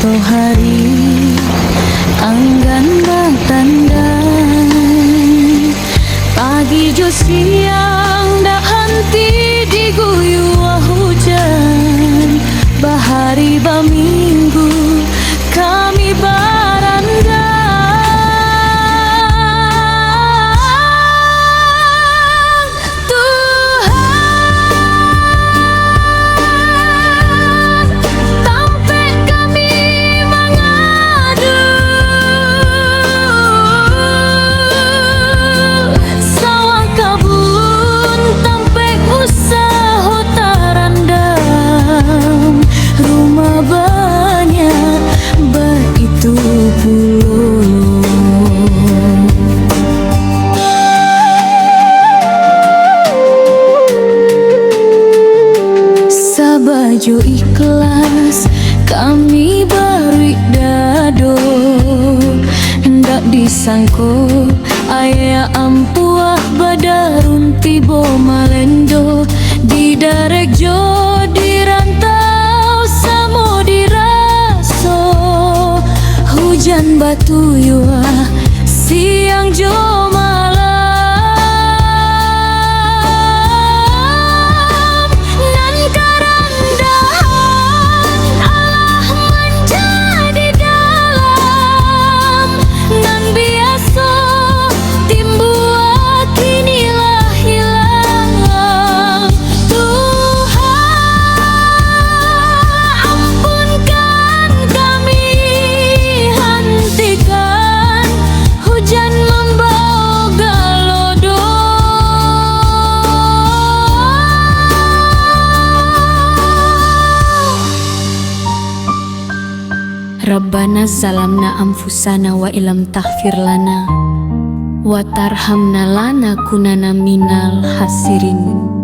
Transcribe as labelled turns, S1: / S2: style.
S1: hari anggan bertanda, pagi jo siang dak henti diguyur hujan, bahari baminggu kami baranda. Baju ikhlas kami beri dado, hendak disangko ayah ampuah badarun tibo malendo, di darek jo di rantau samo diraso, hujan batu yua siang jo Rabbana zalamna anfusana wa ilam taghfir lana wa tarhamna lana kunana minal hasirin.